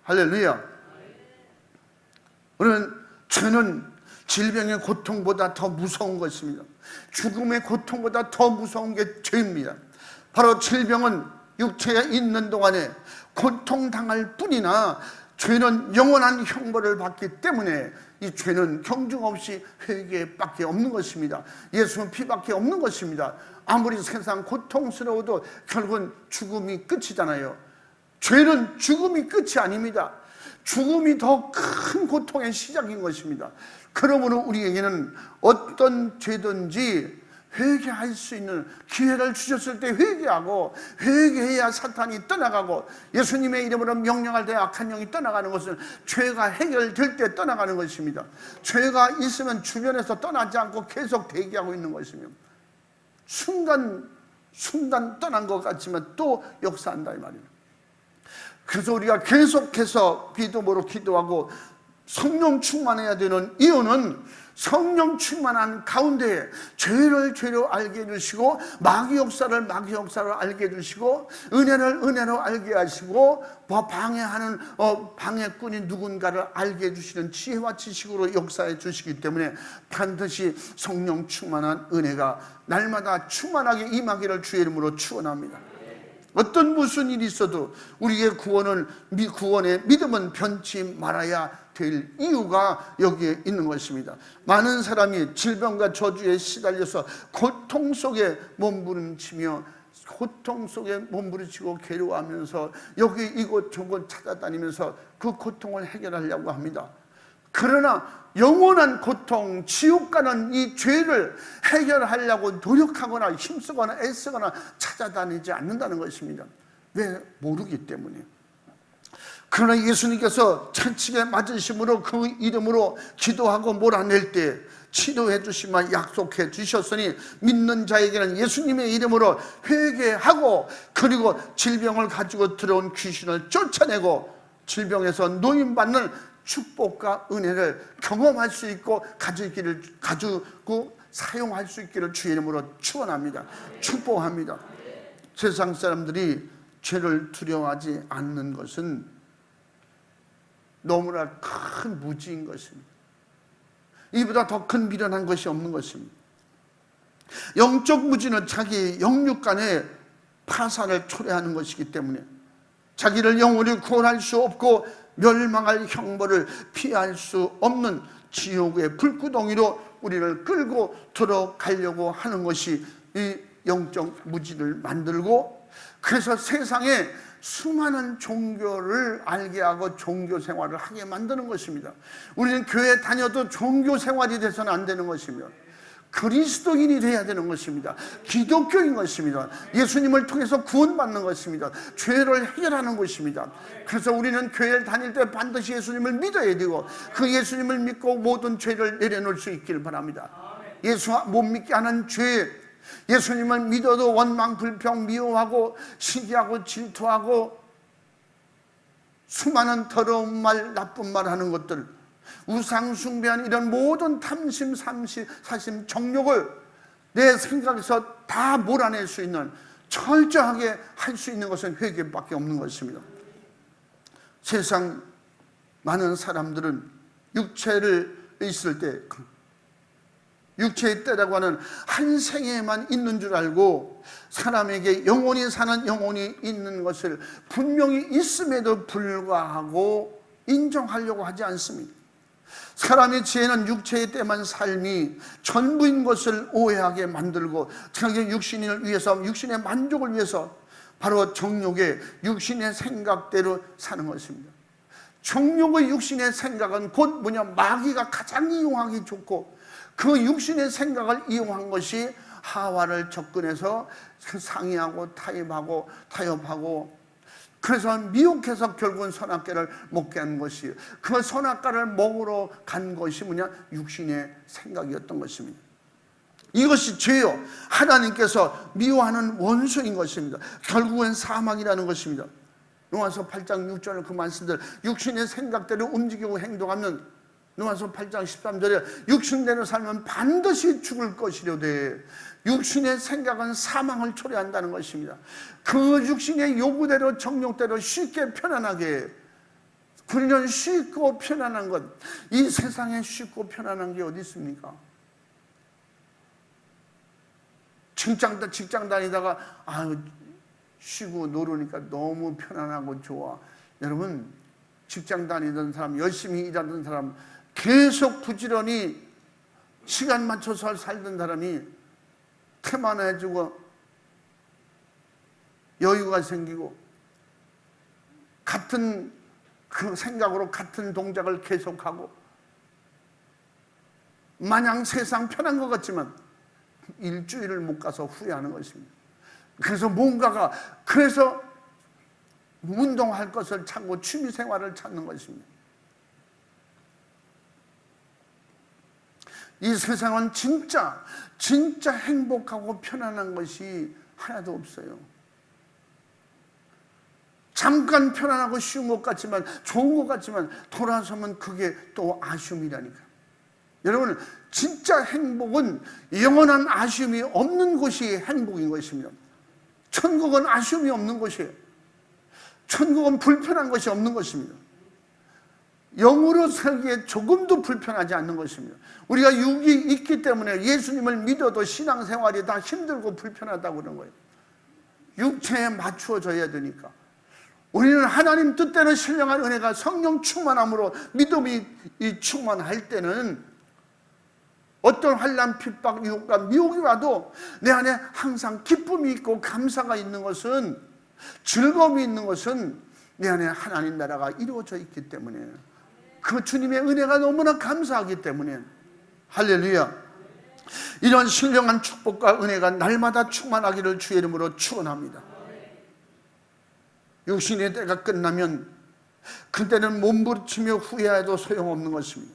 할렐루야. 우리는 죄는 질병의 고통보다 더 무서운 것입니다. 죽음의 고통보다 더 무서운 게 죄입니다. 바로 질병은 육체에 있는 동안에 고통당할 뿐이나 죄는 영원한 형벌을 받기 때문에 이 죄는 경중 없이 회개밖에 없는 것입니다. 예수는 피밖에 없는 것입니다. 아무리 세상 고통스러워도 결국은 죽음이 끝이잖아요. 죄는 죽음이 끝이 아닙니다. 죽음이 더 큰 고통의 시작인 것입니다. 그러므로 우리에게는 어떤 죄든지 회개할 수 있는 기회를 주셨을 때 회개하고, 회개해야 사탄이 떠나가고, 예수님의 이름으로 명령할 때 악한 영이 떠나가는 것은 죄가 해결될 때 떠나가는 것입니다. 죄가 있으면 주변에서 떠나지 않고 계속 대기하고 있는 것입니다. 순간 떠난 것 같지만 또 역사한다 이 말입니다. 그래서 우리가 계속해서 믿음으로 기도하고 성령 충만해야 되는 이유는 성령 충만한 가운데 죄를 알게 해주시고 마귀 역사를 알게 해주시고 은혜를 은혜로 알게 하시고 방해하는 방해꾼이 누군가를 알게 해주시는 지혜와 지식으로 역사해 주시기 때문에 반드시 성령 충만한 은혜가 날마다 충만하게 임하기를 주의 이름으로 축원합니다. 어떤 무슨 일이 있어도 우리의 구원의 믿음은 변치 말아야 될 이유가 여기에 있는 것입니다. 많은 사람이 질병과 저주에 시달려서 고통 속에 몸부림치며 괴로워하면서 여기 이곳 저곳 찾아다니면서 그 고통을 해결하려고 합니다. 그러나 영원한 고통, 지옥 가는 이 죄를 해결하려고 노력하거나 힘쓰거나 애쓰거나 찾아다니지 않는다는 것입니다. 왜? 모르기 때문에. 그러나 예수님께서 채찍에 맞으심으로 그 이름으로 기도하고 몰아낼 때 치료해 주시면 약속해 주셨으니 믿는 자에게는 예수님의 이름으로 회개하고 그리고 질병을 가지고 들어온 귀신을 쫓아내고 질병에서 노임받는 축복과 은혜를 경험할 수 있고 가지고 사용할 수 있기를 주의 이름으로 축원합니다. 축복합니다. 세상 사람들이 죄를 두려워하지 않는 것은 너무나 큰 무지인 것입니다. 이보다 더 큰 미련한 것이 없는 것입니다. 영적 무지는 자기 영육간의 파산을 초래하는 것이기 때문에 자기를 영원히 구원할 수 없고 멸망할 형벌을 피할 수 없는 지옥의 불구덩이로 우리를 끌고 들어가려고 하는 것이 이 영적 무지를 만들고, 그래서 세상에 수많은 종교를 알게 하고 종교 생활을 하게 만드는 것입니다. 우리는 교회 다녀도 종교 생활이 돼서는 안 되는 것이며 그리스도인이 돼야 되는 것입니다. 기독교인 것입니다. 예수님을 통해서 구원받는 것입니다. 죄를 해결하는 것입니다. 그래서 우리는 교회를 다닐 때 반드시 예수님을 믿어야 되고 그 예수님을 믿고 모든 죄를 내려놓을 수 있기를 바랍니다. 예수 못 믿게 하는 죄, 예수님을 믿어도 원망, 불평, 미워하고 시기하고 질투하고 수많은 더러운 말, 나쁜 말 하는 것들, 우상 숭배한 이런 모든 탐심, 사심, 정욕을 내 생각에서 다 몰아낼 수 있는, 철저하게 할 수 있는 것은 회개밖에 없는 것입니다. 세상 많은 사람들은 육체를 있을 때, 육체의 때라고 하는 한 생에만 있는 줄 알고 사람에게 영원히 사는 영혼이 있는 것을 분명히 있음에도 불구하고 인정하려고 하지 않습니다. 사람의 지혜는 육체의 때만 삶이 전부인 것을 오해하게 만들고 자기 육신을 위해서, 육신의 만족을 위해서 바로 정욕의 육신의 생각대로 사는 것입니다. 정욕의 육신의 생각은 곧 마귀가 가장 이용하기 좋고 그 육신의 생각을 이용한 것이 하와를 접근해서 상의하고 타협하고 그래서 미혹해서 결국은 선악과를 먹게 한 것이에요. 그 선악과를 먹으러 간 것이 육신의 생각이었던 것입니다. 이것이 죄요, 하나님께서 미워하는 원수인 것입니다. 결국은 사망이라는 것입니다. 로마서 8장 6절 그 말씀들, 육신의 생각대로 움직이고 행동하면, 로마서 8장 13절에 육신대로 살면 반드시 죽을 것이려되 육신의 생각은 사망을 초래한다는 것입니다. 그 육신의 요구대로 정욕대로 쉽게 편안하게, 우리는 쉽고 편안한 것, 이 세상에 쉽고 편안한 게 어디 있습니까? 직장 다니다가 쉬고 놀으니까 너무 편안하고 좋아. 여러분, 직장 다니던 사람, 열심히 일하던 사람, 계속 부지런히 시간 맞춰서 살던 사람이 태만해지고 여유가 생기고 같은 그 생각으로 같은 동작을 계속하고 마냥 세상 편한 것 같지만 일주일을 못 가서 후회하는 것입니다. 그래서 운동할 것을 찾고 취미생활을 찾는 것입니다. 이 세상은 진짜 행복하고 편안한 것이 하나도 없어요. 잠깐 편안하고 쉬운 것 같지만, 좋은 것 같지만 돌아서면 그게 또 아쉬움이라니까. 여러분, 진짜 행복은 영원한 아쉬움이 없는 곳이 행복인 것입니다. 천국은 아쉬움이 없는 곳이에요. 천국은 불편한 것이 없는 것입니다. 영으로 살기에 조금도 불편하지 않는 것입니다. 우리가 육이 있기 때문에 예수님을 믿어도 신앙생활이 다 힘들고 불편하다고 그러는 거예요. 육체에 맞추어져야 되니까. 우리는 하나님 뜻대로 신령한 은혜가 성령 충만함으로 믿음이 충만할 때는 어떤 환난, 핍박, 유혹과 미혹이 와도 내 안에 항상 기쁨이 있고 감사가 있는 것은, 즐거움이 있는 것은 내 안에 하나님 나라가 이루어져 있기 때문에, 그 주님의 은혜가 너무나 감사하기 때문에, 할렐루야. 이런 신령한 축복과 은혜가 날마다 충만하기를 주의 이름으로 축원합니다. 육신의 때가 끝나면 그때는 몸부림치며 후회해도 소용없는 것입니다.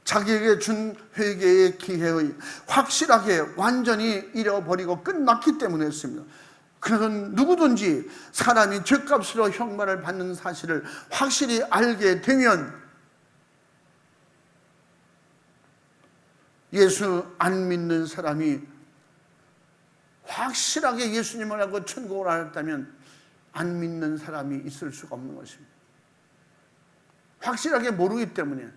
자기에게 준 회개의 기회의 확실하게 완전히 잃어버리고 끝났기 때문이었습니다. 그래서 누구든지 사람이 죗값으로 형벌을 받는 사실을 확실히 알게 되면 예수 안 믿는 사람이 확실하게 예수님을 알고 천국을 알았다면 안 믿는 사람이 있을 수가 없는 것입니다. 확실하게 모르기 때문에.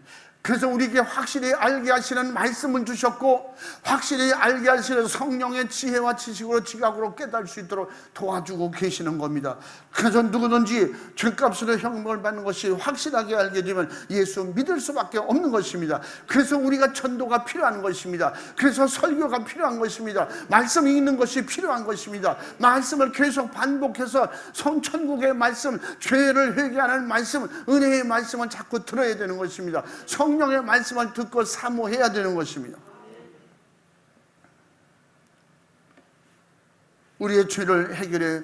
그래서 우리에게 확실히 알게 하시는 말씀을 주셨고, 확실히 알게 하시는 성령의 지혜와 지식으로 지각으로 깨달을 수 있도록 도와주고 계시는 겁니다. 그래서 누구든지 죄값으로 형벌을 받는 것이 확실하게 알게 되면 예수 믿을 수밖에 없는 것입니다. 그래서 우리가 전도가 필요한 것입니다. 그래서 설교가 필요한 것입니다. 말씀이 있는 것이 필요한 것입니다. 말씀을 계속 반복해서 천국의 말씀, 죄를 회개하는 말씀, 은혜의 말씀을 자꾸 들어야 되는 것입니다. 성령의 말씀을 듣고 사모해야 되는 것입니다. 우리의 죄를 해결해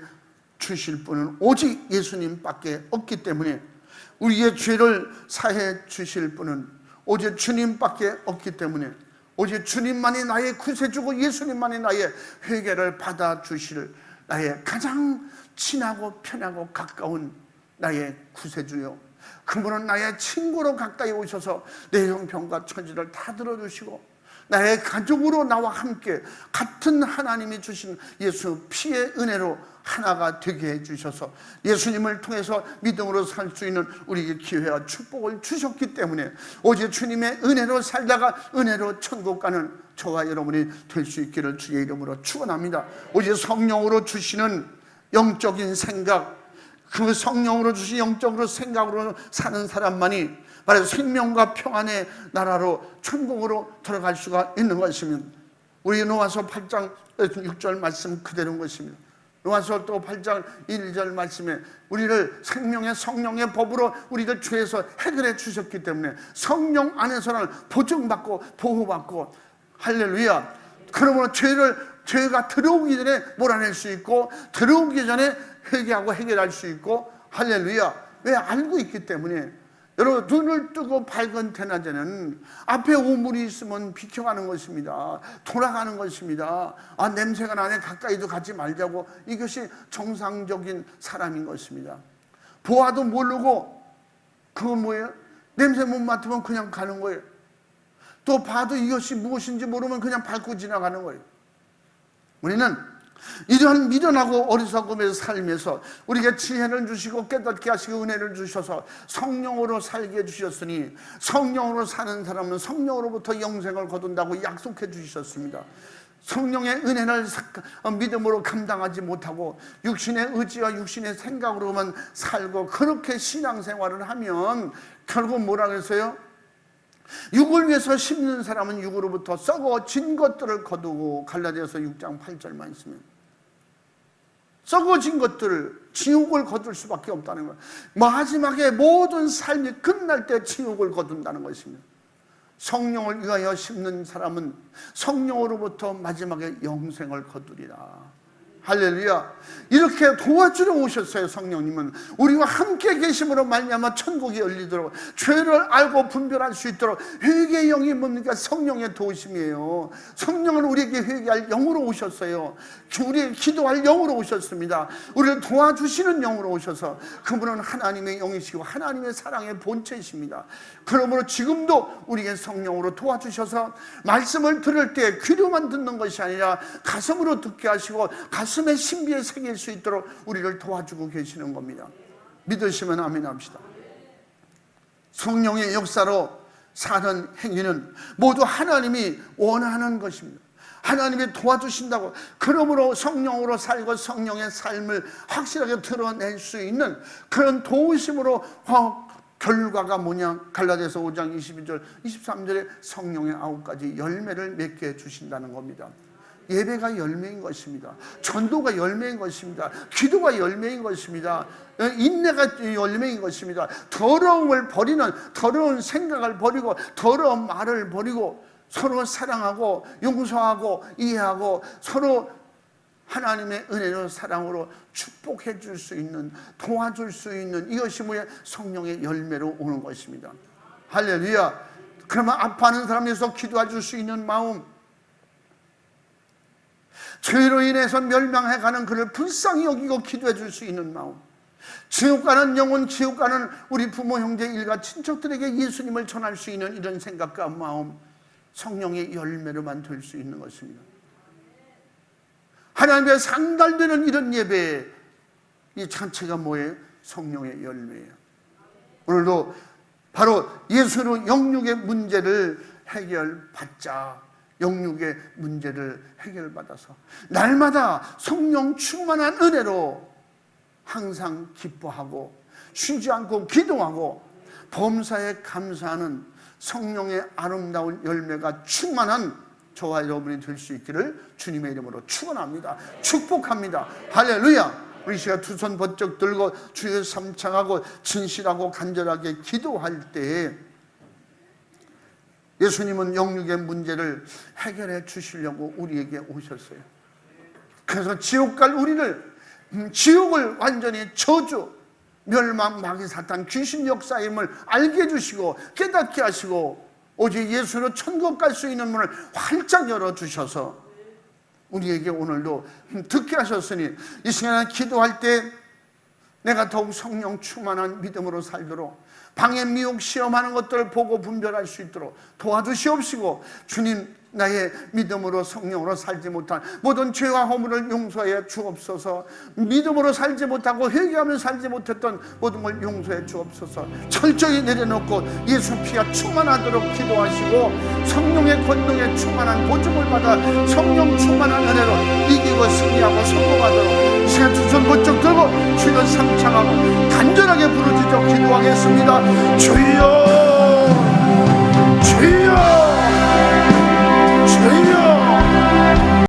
주실 분은 오직 예수님밖에 없기 때문에, 우리의 죄를 사해 주실 분은 오직 주님밖에 없기 때문에, 오직 주님만이 나의 구세주고 예수님만이 나의 회개를 받아주실 나의 가장 친하고 편하고 가까운 나의 구세주요, 그분은 나의 친구로 가까이 오셔서 내 형편과 처지를 다 들어주시고 나의 가족으로 나와 함께 같은 하나님이 주신 예수 피의 은혜로 하나가 되게 해주셔서 예수님을 통해서 믿음으로 살 수 있는 우리에게 기회와 축복을 주셨기 때문에 오직 주님의 은혜로 살다가 은혜로 천국 가는 저와 여러분이 될 수 있기를 주의 이름으로 축원합니다. 오직 성령으로 주시는 영적인 생각, 그 성령으로 주신 영적으로 생각으로 사는 사람만이 바로 생명과 평안의 나라로 천국으로 들어갈 수가 있는 것입니다. 우리 노아서 8장 6절 말씀 그대로인 것입니다. 노아서 또 8장 1절 말씀에 우리를 생명의 성령의 법으로 우리를 죄에서 해결해 주셨기 때문에 성령 안에서는 보증받고 보호받고, 할렐루야. 그러므로 죄가 들어오기 전에 몰아낼 수 있고, 들어오기 전에 회개하고 해결할 수 있고, 할렐루야. 왜? 알고 있기 때문에. 여러분, 눈을 뜨고 밝은 대낮에는 앞에 우물이 있으면 비켜가는 것입니다. 돌아가는 것입니다. 아, 냄새가 나네, 가까이도 가지 말자고. 이것이 정상적인 사람인 것입니다. 보아도 모르고, 그건 뭐예요? 냄새 못 맡으면 그냥 가는 거예요. 또 봐도 이것이 무엇인지 모르면 그냥 밟고 지나가는 거예요. 우리는 이러한 미련하고 어리석음의 삶에서 우리에게 지혜를 주시고 깨닫게 하시고 은혜를 주셔서 성령으로 살게 해주셨으니, 성령으로 사는 사람은 성령으로부터 영생을 거둔다고 약속해 주셨습니다. 성령의 은혜를 믿음으로 감당하지 못하고 육신의 의지와 육신의 생각으로만 살고 그렇게 신앙생활을 하면 결국 뭐라 그랬어요? 육을 위해서 심는 사람은 육으로부터 썩어진 것들을 거두고, 갈라디아서 6장 8절만 있으면 썩어진 것들, 지옥을 거둘 수밖에 없다는 거예요. 마지막에 모든 삶이 끝날 때 지옥을 거둔다는 것입니다. 성령을 위하여 심는 사람은 성령으로부터 마지막에 영생을 거두리라. 할렐루야. 이렇게 도와주러 오셨어요. 성령님은 우리와 함께 계심으로 말미암아 천국이 열리도록, 죄를 알고 분별할 수 있도록. 회개의 영이 뭡니까? 성령의 도우심이에요. 성령은 우리에게 회개할 영으로 오셨어요. 우리에게 기도할 영으로 오셨습니다. 우리를 도와주시는 영으로 오셔서, 그분은 하나님의 영이시고 하나님의 사랑의 본체이십니다. 그러므로 지금도 우리에게 성령으로 도와주셔서 말씀을 들을 때 귀로만 듣는 것이 아니라 가슴으로 듣게 하시고 가슴의 신비에 새길 수 있도록 우리를 도와주고 계시는 겁니다. 믿으시면 아멘 합시다. 성령의 역사로 사는 행위는 모두 하나님이 원하는 것입니다. 하나님이 도와주신다고. 그러므로 성령으로 살고 성령의 삶을 확실하게 드러낼 수 있는 그런 도우심으로 결과가 뭐냐? 갈라디아서 5장 22절 23절에 성령의 9가지 열매를 맺게 해주신다는 겁니다. 예배가 열매인 것입니다. 전도가 열매인 것입니다. 기도가 열매인 것입니다. 인내가 열매인 것입니다. 더러움을 버리는, 더러운 생각을 버리고 더러운 말을 버리고 서로 사랑하고 용서하고 이해하고 서로 하나님의 은혜로 사랑으로 축복해 줄 수 있는, 도와줄 수 있는, 이것이 뭐야? 성령의 열매로 오는 것입니다. 할렐루야. 그러면 아파하는 사람에서 기도해 줄 수 있는 마음, 죄로 인해서 멸망해 가는 그를 불쌍히 여기고 기도해 줄 수 있는 마음, 지옥 가는 영혼, 지옥 가는 우리 부모, 형제, 일가, 친척들에게 예수님을 전할 수 있는 이런 생각과 마음, 성령의 열매로만 될 수 있는 것입니다. 하나님의 상달되는 이런 예배, 이 자체가 뭐예요? 성령의 열매예요. 오늘도 바로 예수로 영육의 문제를 해결받자. 영육의 문제를 해결받아서 날마다 성령 충만한 은혜로 항상 기뻐하고 쉬지 않고 기도하고 범사에 감사하는 성령의 아름다운 열매가 충만한 저와 여러분이 될 수 있기를 주님의 이름으로 축원합니다. 축복합니다. 할렐루야. 우리 시가 두 손 번쩍 들고 주여 삼창하고 진실하고 간절하게 기도할 때에 예수님은 영육의 문제를 해결해 주시려고 우리에게 오셨어요. 그래서 지옥 갈 우리를, 지옥을 완전히 저주, 멸망, 마귀, 사탄, 귀신 역사임을 알게 해주시고 깨닫게 하시고 오직 예수로 천국 갈 수 있는 문을 활짝 열어주셔서 우리에게 오늘도 듣게 하셨으니 이 시간에 기도할 때 내가 더욱 성령 충만한 믿음으로 살도록, 방해, 미혹, 시험하는 것들을 보고 분별할 수 있도록 도와주시옵시고, 주님 나의 믿음으로 성령으로 살지 못한 모든 죄와 허물을 용서해 주옵소서. 믿음으로 살지 못하고 회개하며 살지 못했던 모든 걸 용서해 주옵소서. 철저히 내려놓고 예수 피가 충만하도록 기도하시고 성령의 권능에 충만한 보증을 받아 성령 충만한 은혜로 이기고 승리하고 성공하도록 이 시간 두 손 번쩍 들고 주여 삼창하고 간절하게 부르짖어 기도하겠습니다. 주여